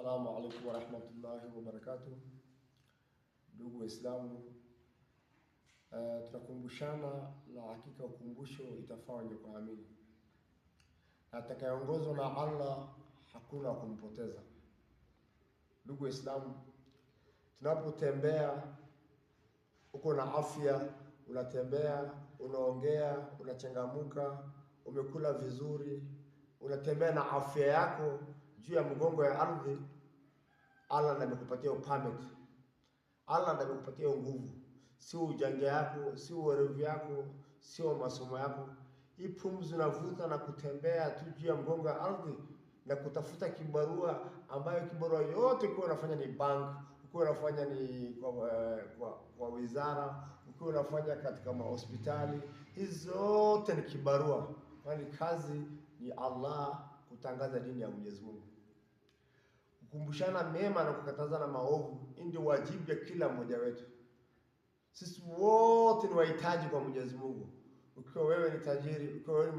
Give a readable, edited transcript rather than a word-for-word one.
Assalamu alaikum warahmatullahi wabarakatuh. Ndugu Waislamu, tunakumbushana na hakika ukumbusho itafanywa kwa amini. Atakayeongozwa na Allah hakuna kumpoteza. Ndugu Waislamu, tunapotembea uko na afya, unatembea, unaongea, unachangamuka, umekula vizuri, unatembea na afya yako juu ya mgongo ya ardhi, Allah ndiye amekupatia permit. Allah ndiye amekupatia nguvu, sio ujanja yako, sio uwerevu yako, sio masomo yako. Hii pumzi unavuta na kutembea tu juu ya mgongo ya ardhi na kutafuta kibarua, ambayo kibarua yote ukiwa unafanya ni bank, ukiwa unafanya ni kwa wizara, ukiwa unafanya katika mahospitali, hizi zote ni kibarua. Kwani kazi ni Allah kutangaza dini ya Mwenyezi Mungu. Kukumbushana mema na kukatazana maovu ndio wajibu ya kila mmoja wetu. Sisi wote ni wahitaji kwa Mwenyezi Mungu. Ukiwa wewe ni tajiri, ukiwa wewe ni